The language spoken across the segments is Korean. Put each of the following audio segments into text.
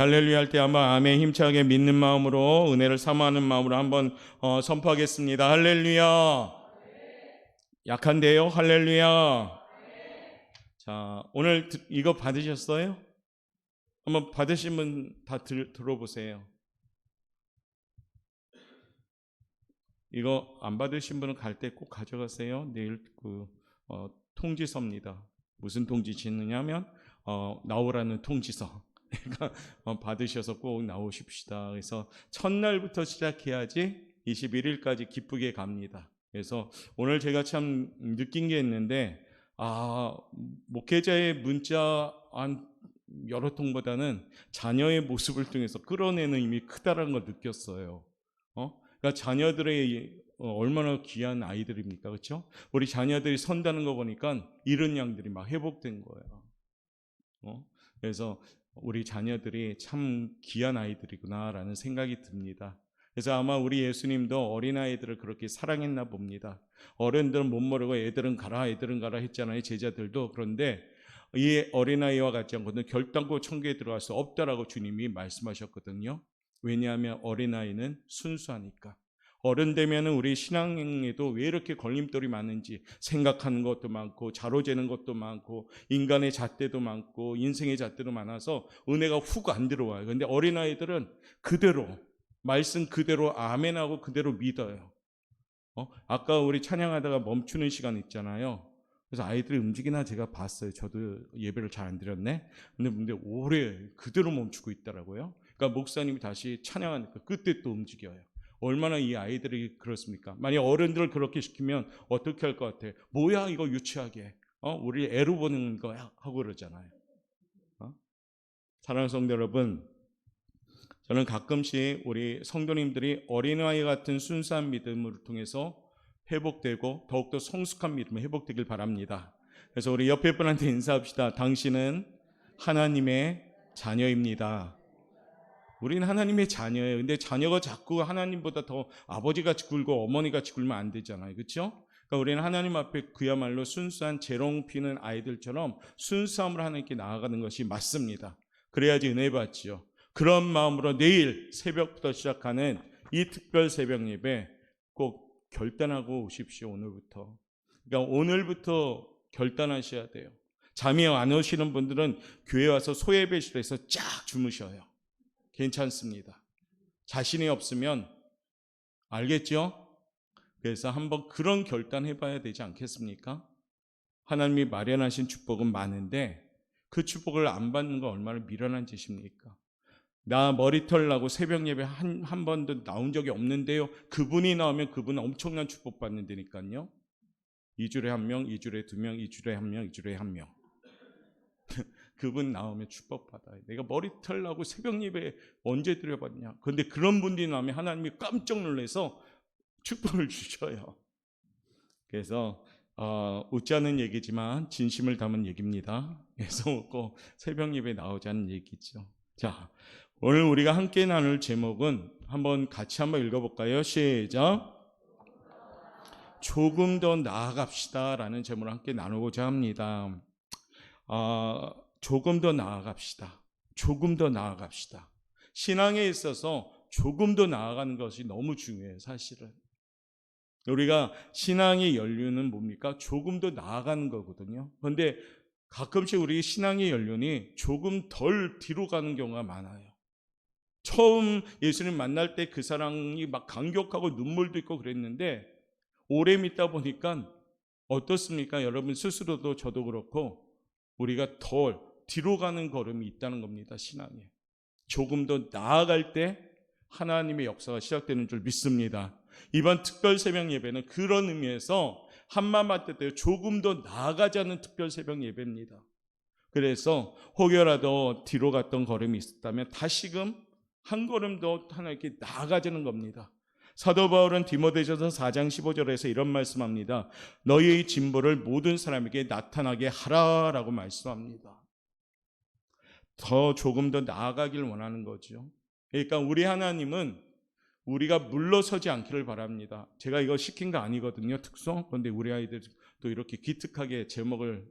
할렐루야 할 때 한번 아멘 힘차게 믿는 마음으로 은혜를 사모하는 마음으로 한번 선포하겠습니다. 할렐루야. 약한데요. 할렐루야. 자, 오늘 이거 받으셨어요? 한번 받으신 분 다 들어보세요. 이거 안 받으신 분은 갈 때 꼭 가져가세요. 내일 통지서입니다. 무슨 통지지느냐면 나오라는 통지서. 그러니까 받으셔서 꼭 나오십시다. 그래서 첫날부터 시작해야지 21일까지 기쁘게 갑니다. 그래서 오늘 제가 참 느낀 게 있는데 목회자의 문자 한 여러 통보다는 자녀의 모습을 통해서 끌어내는 힘이 크다라는 걸 느꼈어요. 그러니까 자녀들의 얼마나 귀한 아이들입니까, 그렇죠? 우리 자녀들이 선다는 거 보니까 잃은 양들이 막 회복된 거예요. 그래서 우리 자녀들이 참 귀한 아이들이구나라는 생각이 듭니다. 그래서 아마 우리 예수님도 어린아이들을 그렇게 사랑했나 봅니다. 어른들은 못 모르고 애들은 가라 했잖아요, 제자들도. 그런데 이 어린아이와 같지 않고는 결단코 천국에 들어갈 수 없다라고 주님이 말씀하셨거든요. 왜냐하면 어린아이는 순수하니까. 어른 되면은 우리 신앙에도 왜 이렇게 걸림돌이 많은지 생각하는 것도 많고 자로재는 것도 많고 인간의 잣대도 많고 인생의 잣대도 많아서 은혜가 훅 안 들어와요. 그런데 어린아이들은 그대로 말씀 그대로 아멘하고 그대로 믿어요. 아까 우리 찬양하다가 멈추는 시간 있잖아요. 그래서 아이들이 움직이나 제가 봤어요. 저도 예배를 잘 안 드렸네. 근데 오래 그대로 멈추고 있더라고요. 그러니까 목사님이 다시 찬양하니까 그때 또 움직여요. 얼마나 이 아이들이 그렇습니까? 만약 어른들을 그렇게 시키면 어떻게 할 것 같아요? 뭐야 이거 유치하게 우리 애로 보는 거야 하고 그러잖아요. 사랑하는 성도 여러분, 저는 가끔씩 우리 성도님들이 어린아이 같은 순수한 믿음을 통해서 회복되고 더욱더 성숙한 믿음이 회복되길 바랍니다. 그래서 우리 옆에 분한테 인사합시다. 당신은 하나님의 자녀입니다. 우리는 하나님의 자녀예요. 근데 자녀가 자꾸 하나님보다 더 아버지같이 굴고 어머니같이 굴면 안 되잖아요. 그렇죠? 그러니까 우리는 하나님 앞에 그야말로 순수한 재롱 피는 아이들처럼 순수함으로 하나님께 나아가는 것이 맞습니다. 그래야지 은혜 받지요. 그런 마음으로 내일 새벽부터 시작하는 이 특별 새벽 예배 꼭 결단하고 오십시오. 오늘부터. 그러니까 오늘부터 결단하셔야 돼요. 잠이 안 오시는 분들은 교회 와서 소예배실에서 쫙 주무셔요. 괜찮습니다. 자신이 없으면 알겠죠? 그래서 한번 그런 결단 해봐야 되지 않겠습니까? 하나님이 마련하신 축복은 많은데 그 축복을 안 받는 거 얼마나 미련한 짓입니까? 나 머리털 나고 새벽 예배 한 번도 나온 적이 없는데요. 그분이 나오면 그분은 엄청난 축복 받는다니까요. 2주일에 한 명, 2주일에 2명, 2주일에 한 명, 2주일에 한 명. 그분 나오면 축복받아요. 내가 머리털 나고 새벽 예배 언제 드려봤냐. 그런데 그런 분들이 나오면 하나님이 깜짝 놀라서 축복을 주셔요. 그래서 웃지 않은 얘기지만 진심을 담은 얘기입니다. 그래서 꼭 새벽 예배 나오자는 얘기죠. 자, 오늘 우리가 함께 나눌 제목은 한번 같이 한번 읽어볼까요? 시작. 조금 더 나아갑시다 라는 제목을 함께 나누고자 합니다. 조금 더 나아갑시다. 조금 더 나아갑시다. 신앙에 있어서 조금 더 나아가는 것이 너무 중요해요. 사실은 우리가 신앙의 연륜은 뭡니까? 조금 더 나아가는 거거든요. 그런데 가끔씩 우리 신앙의 연륜이 조금 덜 뒤로 가는 경우가 많아요. 처음 예수님 만날 때 그 사랑이 막 감격하고 눈물도 있고 그랬는데 오래 믿다 보니까 어떻습니까? 여러분 스스로도 저도 그렇고 우리가 덜 뒤로 가는 걸음이 있다는 겁니다. 신앙에. 조금 더 나아갈 때 하나님의 역사가 시작되는 줄 믿습니다. 이번 특별 새벽 예배는 그런 의미에서 한마디 때 조금 더 나아가자는 특별 새벽 예배입니다. 그래서 혹여라도 뒤로 갔던 걸음이 있었다면 다시금 한 걸음 더 하나님께 나아가자는 겁니다. 사도 바울은 디모데전서 4장 15절에서 이런 말씀합니다. 너희의 진보를 모든 사람에게 나타나게 하라라고 말씀합니다. 더 조금 더 나아가길 원하는 거죠. 그러니까 우리 하나님은 우리가 물러서지 않기를 바랍니다. 제가 이거 시킨 거 아니거든요, 특송. 그런데 우리 아이들도 이렇게 기특하게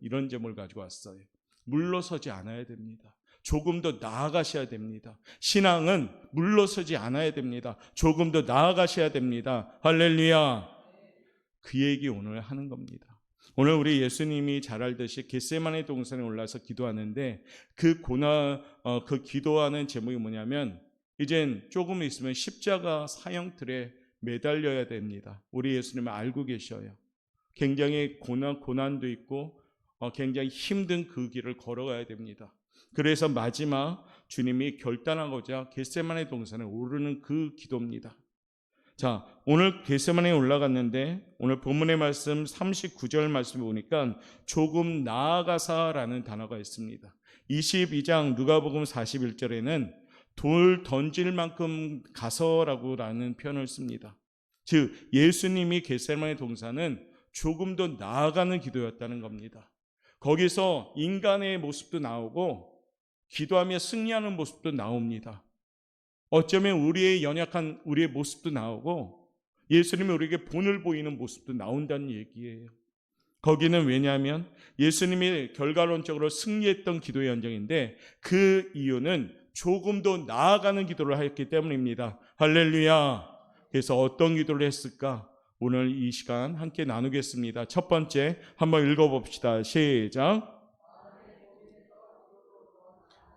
이런 제목을 가지고 왔어요. 물러서지 않아야 됩니다. 조금 더 나아가셔야 됩니다. 신앙은 물러서지 않아야 됩니다. 조금 더 나아가셔야 됩니다. 할렐루야. 그 얘기 오늘 하는 겁니다. 오늘 우리 예수님이 잘 알듯이 겟세마네 동산에 올라서 기도하는데 그 기도하는 제목이 뭐냐면 이젠 조금 있으면 십자가 사형틀에 매달려야 됩니다. 우리 예수님은 알고 계셔요. 굉장히 고난도 있고 굉장히 힘든 그 길을 걸어가야 됩니다. 그래서 마지막 주님이 결단하고자 겟세마네 동산에 오르는 그 기도입니다. 자, 오늘 겟세마네에 올라갔는데 오늘 본문의 말씀 39절 말씀 보니까 조금 나아가사라는 단어가 있습니다. 22장 누가복음 41절에는 돌 던질 만큼 가서라고라는 표현을 씁니다. 즉 예수님이 겟세마네 동산은 조금 더 나아가는 기도였다는 겁니다. 거기서 인간의 모습도 나오고 기도하며 승리하는 모습도 나옵니다. 어쩌면 우리의 연약한 우리의 모습도 나오고 예수님이 우리에게 본을 보이는 모습도 나온다는 얘기예요. 거기는 왜냐하면 예수님이 결과론적으로 승리했던 기도의 현장인데 그 이유는 조금 더 나아가는 기도를 하였기 때문입니다. 할렐루야. 그래서 어떤 기도를 했을까? 오늘 이 시간 함께 나누겠습니다. 첫 번째 한번 읽어봅시다. 시작.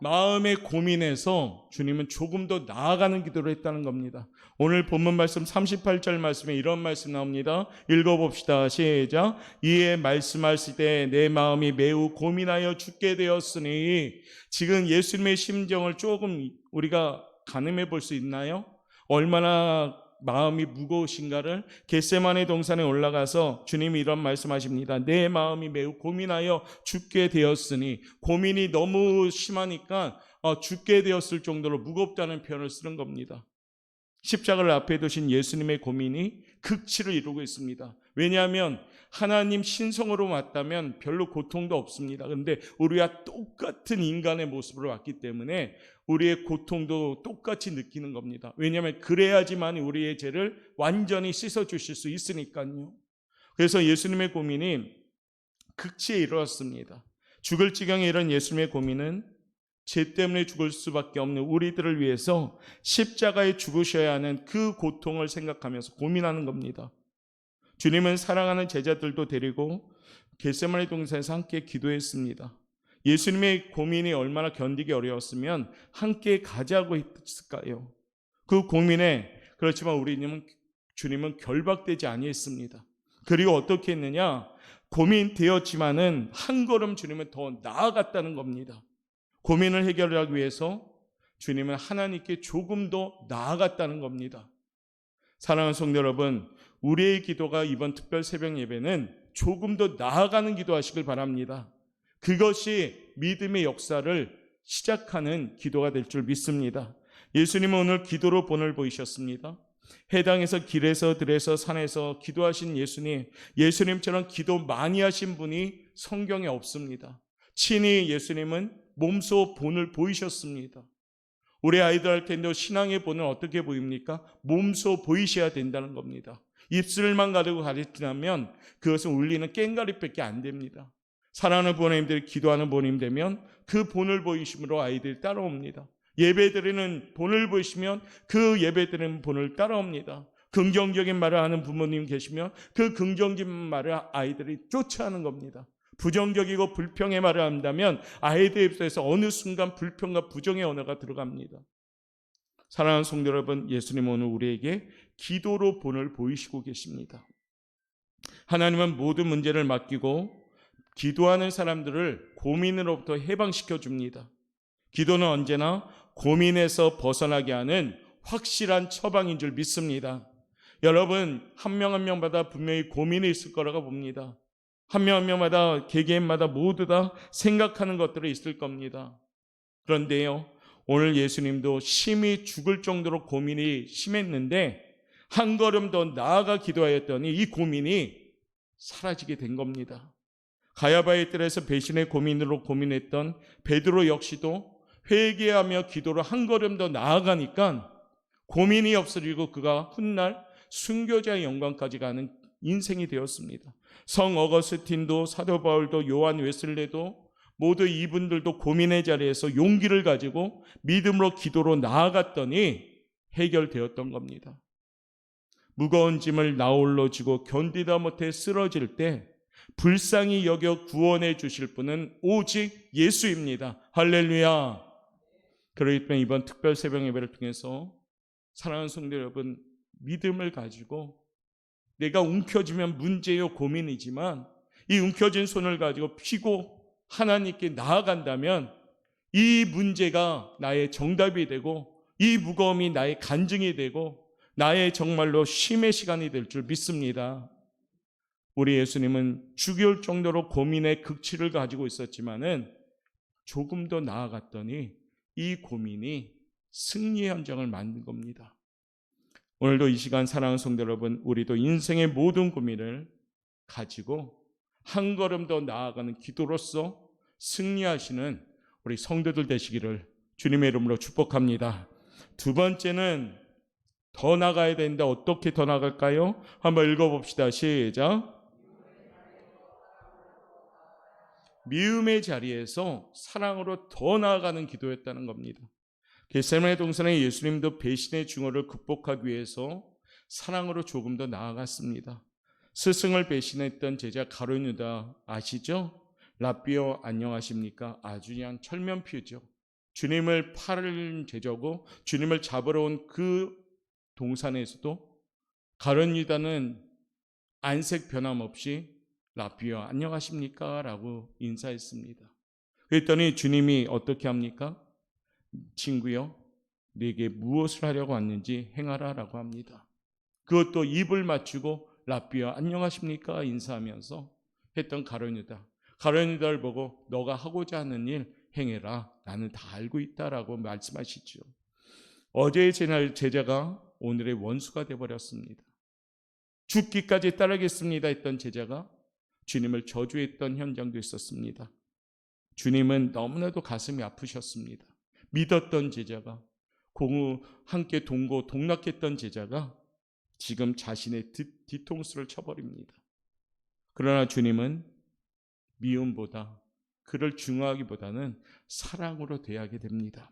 마음의 고민에서 주님은 조금 더 나아가는 기도를 했다는 겁니다. 오늘 본문 말씀 38절 말씀에 이런 말씀 나옵니다. 읽어봅시다. 시작. 이에 말씀하실 때 내 마음이 매우 고민하여 죽게 되었으니. 지금 예수님의 심정을 조금 우리가 가늠해 볼 수 있나요? 얼마나 마음이 무거우신가를 겟세마네 동산에 올라가서 주님이 이런 말씀하십니다. 내 마음이 매우 고민하여 죽게 되었으니. 고민이 너무 심하니까 죽게 되었을 정도로 무겁다는 표현을 쓰는 겁니다. 십자가를 앞에 두신 예수님의 고민이 극치를 이루고 있습니다. 왜냐하면 하나님 신성으로 왔다면 별로 고통도 없습니다. 그런데 우리와 똑같은 인간의 모습으로 왔기 때문에 우리의 고통도 똑같이 느끼는 겁니다. 왜냐하면 그래야지만 우리의 죄를 완전히 씻어주실 수 있으니까요. 그래서 예수님의 고민이 극치에 이르렀습니다. 죽을 지경에 이른 예수님의 고민은 죄 때문에 죽을 수밖에 없는 우리들을 위해서 십자가에 죽으셔야 하는 그 고통을 생각하면서 고민하는 겁니다. 주님은 사랑하는 제자들도 데리고 겟세마네 동산에서 함께 기도했습니다. 예수님의 고민이 얼마나 견디기 어려웠으면 함께 가자고 했을까요? 그 고민에 그렇지만 주님은 결박되지 아니했습니다. 그리고 어떻게 했느냐? 고민되었지만은 한 걸음 주님은 더 나아갔다는 겁니다. 고민을 해결하기 위해서 주님은 하나님께 조금 더 나아갔다는 겁니다. 사랑하는 성도 여러분, 우리의 기도가 이번 특별 새벽 예배는 조금 더 나아가는 기도하시길 바랍니다. 그것이 믿음의 역사를 시작하는 기도가 될 줄 믿습니다. 예수님은 오늘 기도로 본을 보이셨습니다. 해당에서 길에서 들에서 산에서 기도하신 예수님처럼 기도 많이 하신 분이 성경에 없습니다. 친히 예수님은 몸소 본을 보이셨습니다. 우리 아이들한테도 신앙의 본은 어떻게 보입니까? 몸소 보이셔야 된다는 겁니다. 입술만 가지고 가르치면 그것은 울리는 꽹과리밖에 안 됩니다. 사랑하는 부모님들이 기도하는 부모님 되면 그 본을 보이심으로 아이들이 따라옵니다. 예배드리는 본을 보이시면 그 예배드리는 본을 따라옵니다. 긍정적인 말을 하는 부모님 계시면 그 긍정적인 말을 아이들이 쫓아하는 겁니다. 부정적이고 불평의 말을 한다면 아이들 입술에서 어느 순간 불평과 부정의 언어가 들어갑니다. 사랑하는 성도 여러분, 예수님은 오늘 우리에게 기도로 본을 보이시고 계십니다. 하나님은 모든 문제를 맡기고 기도하는 사람들을 고민으로부터 해방시켜 줍니다. 기도는 언제나 고민에서 벗어나게 하는 확실한 처방인 줄 믿습니다. 여러분, 한 명 한 명마다 분명히 고민이 있을 거라고 봅니다. 한 명 한 명마다 개개인마다 모두 다 생각하는 것들이 있을 겁니다. 그런데요, 오늘 예수님도 심히 죽을 정도로 고민이 심했는데 한 걸음 더 나아가 기도하였더니 이 고민이 사라지게 된 겁니다. 가야바의 뜰에서 배신의 고민으로 고민했던 베드로 역시도 회개하며 기도로 한 걸음 더 나아가니까 고민이 없어지고 그가 훗날 순교자의 영광까지 가는 인생이 되었습니다. 성 어거스틴도 사도 바울도 요한 웨슬레도 모두 이분들도 고민의 자리에서 용기를 가지고 믿음으로 기도로 나아갔더니 해결되었던 겁니다. 무거운 짐을 나홀로 지고 견디다 못해 쓰러질 때 불쌍히 여겨 구원해 주실 분은 오직 예수입니다. 할렐루야. 그렇기 때문에 이번 특별 새벽 예배를 통해서 사랑하는 성도 여러분, 믿음을 가지고 내가 움켜쥐면 문제요 고민이지만 이 움켜진 손을 가지고 피고 하나님께 나아간다면 이 문제가 나의 정답이 되고 이 무거움이 나의 간증이 되고 나의 정말로 쉼의 시간이 될 줄 믿습니다. 우리 예수님은 죽을 정도로 고민의 극치를 가지고 있었지만은 조금 더 나아갔더니 이 고민이 승리의 현장을 만든 겁니다. 오늘도 이 시간 사랑하는 성도 여러분, 우리도 인생의 모든 고민을 가지고 한 걸음 더 나아가는 기도로서 승리하시는 우리 성도들 되시기를 주님의 이름으로 축복합니다. 두 번째는 더 나가야 되는데 어떻게 더 나갈까요? 한번 읽어봅시다. 시작. 미움의 자리에서 사랑으로 더 나아가는 기도였다는 겁니다. 겟세마네 동산에 예수님도 배신의 증오를 극복하기 위해서 사랑으로 조금 더 나아갔습니다. 스승을 배신했던 제자 가룟 유다 아시죠? 라삐어 안녕하십니까? 아주 그냥 철면피우죠. 주님을 팔은 제자고 주님을 잡으러 온 그 동산에서도 가룟 유다는 안색 변함없이 라삐어 안녕하십니까? 라고 인사했습니다. 그랬더니 주님이 어떻게 합니까? 친구여, 네게 무엇을 하려고 왔는지 행하라 라고 합니다. 그것도 입을 맞추고 라삐어 안녕하십니까? 인사하면서 했던 가룟 유다. 가룟 유다를 보고 너가 하고자 하는 일 행해라. 나는 다 알고 있다라고 말씀하시죠. 어제의 제자가 오늘의 원수가 되어버렸습니다. 죽기까지 따르겠습니다 했던 제자가 주님을 저주했던 현장도 있었습니다. 주님은 너무나도 가슴이 아프셨습니다. 믿었던 제자가, 함께 동락했던 제자가 지금 자신의 뒤통수를 쳐버립니다. 그러나 주님은 미움보다, 그를 중화하기보다는 사랑으로 대하게 됩니다.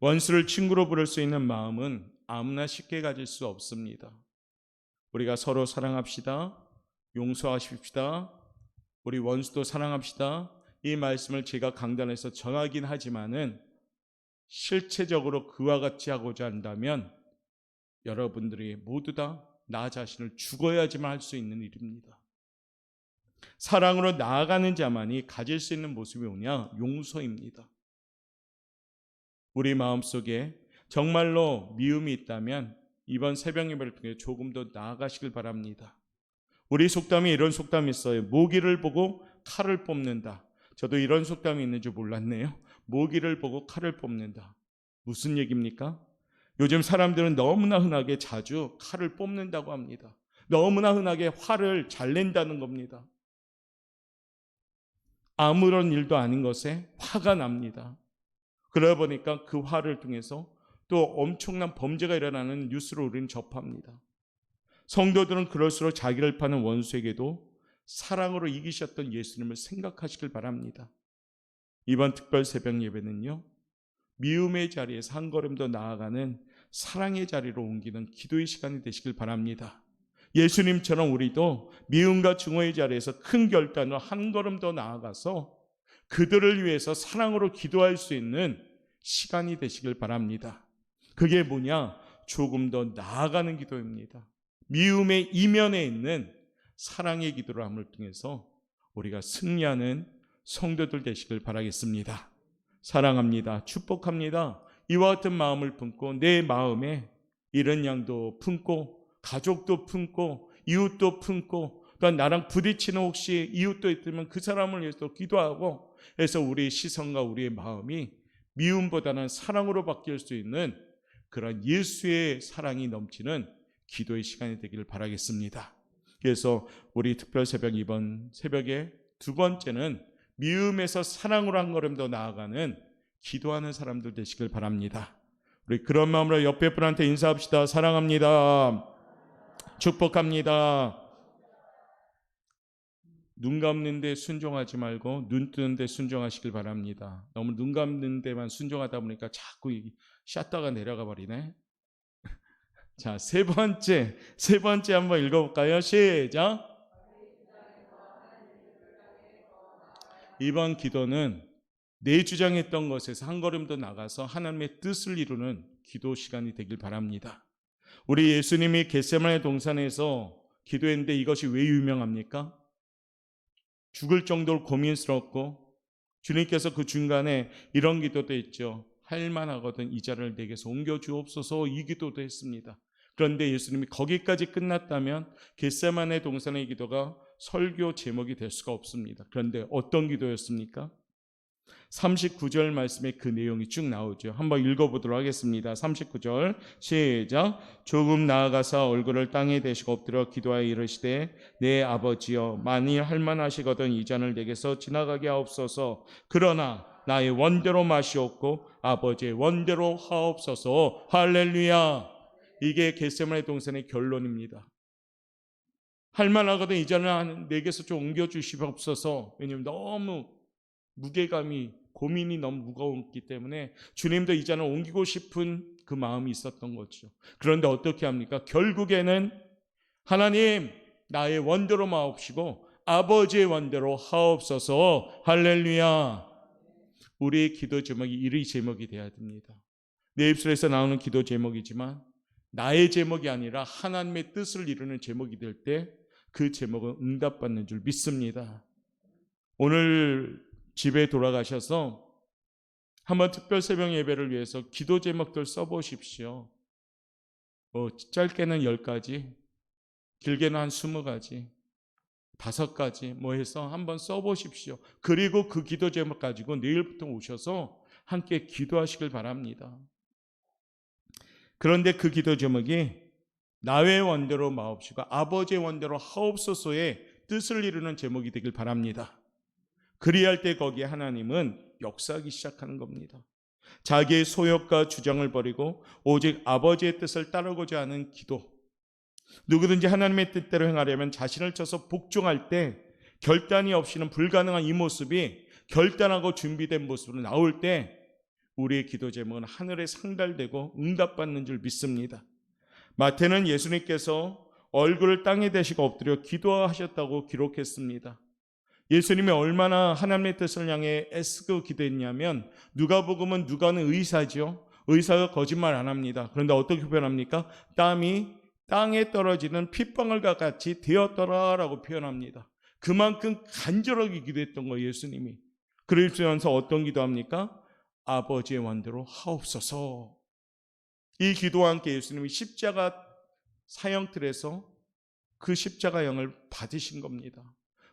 원수를 친구로 부를 수 있는 마음은 아무나 쉽게 가질 수 없습니다. 우리가 서로 사랑합시다. 용서하십시다. 우리 원수도 사랑합시다. 이 말씀을 제가 강단에서 전하긴 하지만은 실체적으로 그와 같이 하고자 한다면 여러분들이 모두 다 나 자신을 죽어야지만 할 수 있는 일입니다. 사랑으로 나아가는 자만이 가질 수 있는 모습이 뭐냐? 용서입니다. 우리 마음속에 정말로 미움이 있다면 이번 새벽 예배를 통해 조금 더 나아가시길 바랍니다. 우리 속담에 이런 속담이 있어요. 모기를 보고 칼을 뽑는다. 저도 이런 속담이 있는 줄 몰랐네요. 모기를 보고 칼을 뽑는다. 무슨 얘기입니까? 요즘 사람들은 너무나 흔하게 자주 칼을 뽑는다고 합니다. 너무나 흔하게 화를 잘 낸다는 겁니다. 아무런 일도 아닌 것에 화가 납니다. 그러다 보니까 그 화를 통해서 또 엄청난 범죄가 일어나는 뉴스를 우리는 접합니다. 성도들은 그럴수록 자기를 파는 원수에게도 사랑으로 이기셨던 예수님을 생각하시길 바랍니다. 이번 특별 새벽 예배는요, 미움의 자리에서 한 걸음 더 나아가는 사랑의 자리로 옮기는 기도의 시간이 되시길 바랍니다. 예수님처럼 우리도 미움과 증오의 자리에서 큰 결단으로 한 걸음 더 나아가서 그들을 위해서 사랑으로 기도할 수 있는 시간이 되시길 바랍니다. 그게 뭐냐? 조금 더 나아가는 기도입니다. 미움의 이면에 있는 사랑의 기도를 함을 통해서 우리가 승리하는 성도들 되시길 바라겠습니다. 사랑합니다. 축복합니다. 이와 같은 마음을 품고 내 마음에 이런 양도 품고 가족도 품고 이웃도 품고 또한 나랑 부딪히는 혹시 이웃도 있다면 그 사람을 위해서 기도하고 해서 우리의 시선과 우리의 마음이 미움보다는 사랑으로 바뀔 수 있는 그런 예수의 사랑이 넘치는 기도의 시간이 되기를 바라겠습니다. 그래서 우리 특별 새벽 이번 새벽에 두 번째는 미움에서 사랑으로 한 걸음 더 나아가는 기도하는 사람들 되시길 바랍니다. 우리 그런 마음으로 옆에 분한테 인사합시다. 사랑합니다. 축복합니다. 눈 감는 데 순종하지 말고 눈 뜨는 데 순종하시길 바랍니다. 너무 눈 감는 데만 순종하다 보니까 자꾸 샷다가 내려가 버리네. 자, 세 번째 한번 읽어볼까요? 시작. 이번 기도는 내 주장했던 것에서 한 걸음 더 나가서 하나님의 뜻을 이루는 기도 시간이 되길 바랍니다. 우리 예수님이 겟세마네 동산에서 기도했는데 이것이 왜 유명합니까? 죽을 정도로 고민스럽고 주님께서 그 중간에 이런 기도도 했죠. 할만하거든 이 자를 내게서 옮겨 주옵소서, 이 기도도 했습니다. 그런데 예수님이 거기까지 끝났다면 겟세마네 동산의 기도가 설교 제목이 될 수가 없습니다. 그런데 어떤 기도였습니까? 39절 말씀에 그 내용이 쭉 나오죠. 한번 읽어보도록 하겠습니다. 39절 시작. 조금 나아가사 얼굴을 땅에 대시고 엎드려 기도하여 이르시되 내 아버지여, 만일 할만하시거든 이 잔을 내게서 지나가게 하옵소서. 그러나 나의 원대로 마시옵고 아버지의 원대로 하옵소서. 할렐루야. 이게 겟세마네 동산의 결론입니다. 할만하거든 이 잔을 내게서 좀 옮겨주시옵소서. 왜냐하면 너무 무게감이, 고민이 너무 무거웠기 때문에 주님도 이 잔을 옮기고 싶은 그 마음이 있었던 거죠. 그런데 어떻게 합니까? 결국에는 하나님 나의 원대로 마옵시고 아버지의 원대로 하옵소서. 할렐루야. 우리의 기도 제목이 이 제목이 되어야 됩니다. 내 입술에서 나오는 기도 제목이지만 나의 제목이 아니라 하나님의 뜻을 이루는 제목이 될 때 그 제목은 응답받는 줄 믿습니다. 오늘 집에 돌아가셔서 한번 특별 새벽 예배를 위해서 기도 제목들 써보십시오. 짧게는 10가지, 길게는 한 20가지, 5가지 해서 한번 써보십시오. 그리고 그 기도 제목 가지고 내일부터 오셔서 함께 기도하시길 바랍니다. 그런데 그 기도 제목이 나의 원대로 마옵시고 아버지의 원대로 하옵소서의 뜻을 이루는 제목이 되길 바랍니다. 그리할 때 거기에 하나님은 역사하기 시작하는 겁니다. 자기의 소욕과 주장을 버리고 오직 아버지의 뜻을 따르고자 하는 기도. 누구든지 하나님의 뜻대로 행하려면 자신을 쳐서 복종할 때 결단이 없이는 불가능한 이 모습이 결단하고 준비된 모습으로 나올 때 우리의 기도 제목은 하늘에 상달되고 응답받는 줄 믿습니다. 마태는 예수님께서 얼굴을 땅에 대시고 엎드려 기도하셨다고 기록했습니다. 예수님이 얼마나 하나님의 뜻을 향해 애쓰고 기도했냐면 누가복음은 누가는 의사죠. 의사가 거짓말 안 합니다. 그런데 어떻게 표현합니까? 땀이 땅에 떨어지는 핏방울과 같이 되었더라라고 표현합니다. 그만큼 간절하게 기도했던 거예요, 예수님이. 그러면서 어떤 기도합니까? 아버지의 원대로 하옵소서. 이 기도와 함께 예수님이 십자가 사형틀에서 그 십자가형을 받으신 겁니다.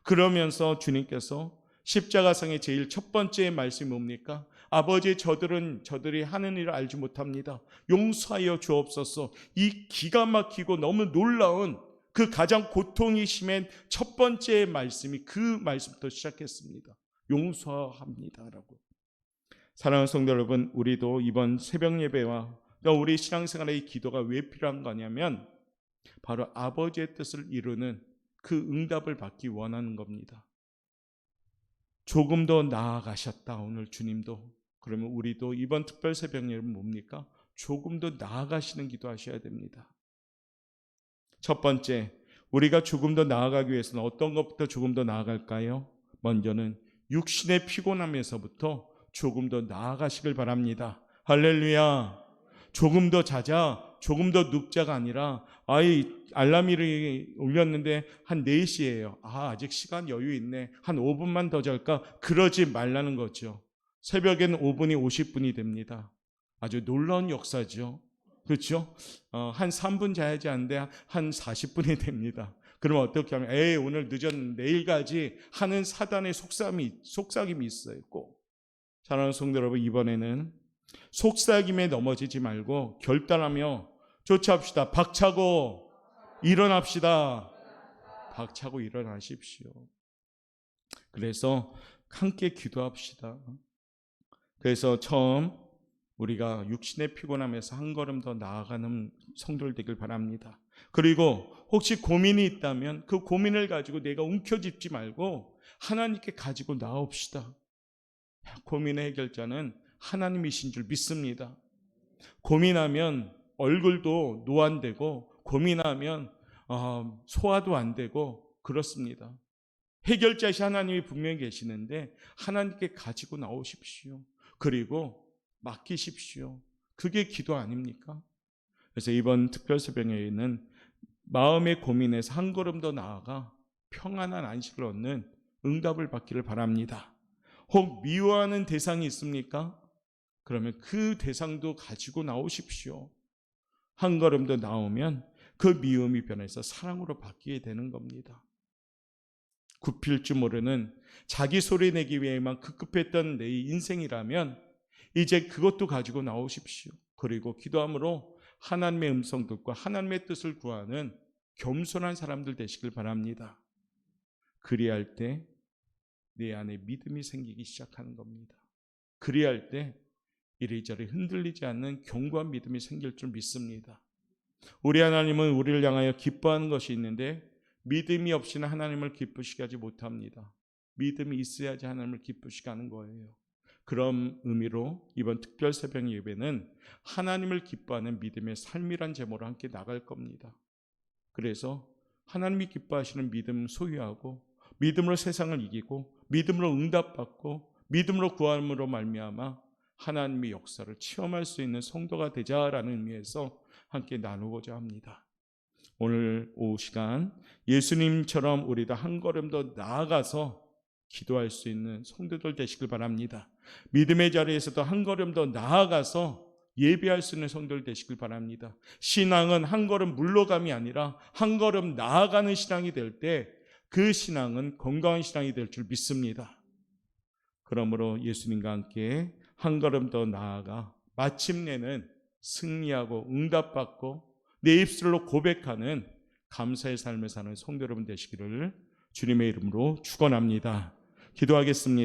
그러면서 주님께서 십자가상의 제일 첫 번째 말씀이 뭡니까? 아버지, 저들이 하는 일을 알지 못합니다. 용서하여 주옵소서. 이 기가 막히고 너무 놀라운 그 가장 고통이 심한 첫 번째 말씀이 그 말씀부터 시작했습니다. 용서합니다라고. 사랑하는 성도 여러분, 우리도 이번 새벽 예배와 또 우리 신앙생활의 이 기도가 왜 필요한 거냐면 바로 아버지의 뜻을 이루는 그 응답을 받기 원하는 겁니다. 조금 더 나아가셨다 오늘 주님도. 그러면 우리도 이번 특별 새벽 예배는 뭡니까? 조금 더 나아가시는 기도하셔야 됩니다. 첫 번째, 우리가 조금 더 나아가기 위해서는 어떤 것부터 조금 더 나아갈까요? 먼저는 육신의 피곤함에서부터 조금 더 나아가시길 바랍니다. 할렐루야. 조금 더 자자, 조금 더 눕자가 아니라 알람이 울렸는데 한 4시예요. 아직 시간 여유 있네. 한 5분만 더 잘까? 그러지 말라는 거죠. 새벽엔 5분이 50분이 됩니다. 아주 놀라운 역사죠. 그렇죠? 한 3분 자야지 하는데 한 40분이 됩니다. 그러면 어떻게 하면 오늘 늦었는데 내일 가지 하는 사단의 속삭임이 있어요. 꼭. 사랑하는 성도 여러분, 이번에는 속삭임에 넘어지지 말고 결단하며 쫓아합시다. 박차고 일어납시다. 박차고 일어나십시오. 그래서 함께 기도합시다. 그래서 처음 우리가 육신의 피곤함에서 한 걸음 더 나아가는 성도들 되길 바랍니다. 그리고 혹시 고민이 있다면 그 고민을 가지고 내가 움켜쥐지 말고 하나님께 가지고 나옵시다. 고민의 해결자는 하나님이신 줄 믿습니다. 고민하면 얼굴도 노안되고 고민하면 소화도 안 되고 그렇습니다. 해결자이신 하나님이 분명히 계시는데 하나님께 가지고 나오십시오. 그리고 맡기십시오. 그게 기도 아닙니까? 그래서 이번 특별 새벽에는 마음의 고민에서 한 걸음 더 나아가 평안한 안식을 얻는 응답을 받기를 바랍니다. 혹 미워하는 대상이 있습니까? 그러면 그 대상도 가지고 나오십시오. 한 걸음 더 나오면 그 미움이 변해서 사랑으로 바뀌게 되는 겁니다. 굽힐 줄 모르는 자기 소리 내기 위해만 급급했던 내 인생이라면 이제 그것도 가지고 나오십시오. 그리고 기도함으로 하나님의 음성 듣고 하나님의 뜻을 구하는 겸손한 사람들 되시길 바랍니다. 그리할 때 내 안에 믿음이 생기기 시작하는 겁니다. 그리할 때 이리저리 흔들리지 않는 견고한 믿음이 생길 줄 믿습니다. 우리 하나님은 우리를 향하여 기뻐하는 것이 있는데 믿음이 없이는 하나님을 기쁘시게 하지 못합니다. 믿음이 있어야지 하나님을 기쁘시게 하는 거예요. 그런 의미로 이번 특별 새벽 예배는 하나님을 기뻐하는 믿음의 삶이란 제목으로 함께 나갈 겁니다. 그래서 하나님이 기뻐하시는 믿음 소유하고 믿음으로 세상을 이기고 믿음으로 응답받고 믿음으로 구함으로 말미암아 하나님의 역사를 체험할 수 있는 성도가 되자라는 의미에서 함께 나누고자 합니다. 오늘 오후 시간 예수님처럼 우리도 한 걸음 더 나아가서 기도할 수 있는 성도들 되시길 바랍니다. 믿음의 자리에서도 한 걸음 더 나아가서 예배할 수 있는 성도들 되시길 바랍니다. 신앙은 한 걸음 물러감이 아니라 한 걸음 나아가는 신앙이 될 때 그 신앙은 건강한 신앙이 될 줄 믿습니다. 그러므로 예수님과 함께 한 걸음 더 나아가 마침내는 승리하고 응답받고 내 입술로 고백하는 감사의 삶을 사는 성도 여러분 되시기를 주님의 이름으로 축원합니다. 기도하겠습니다.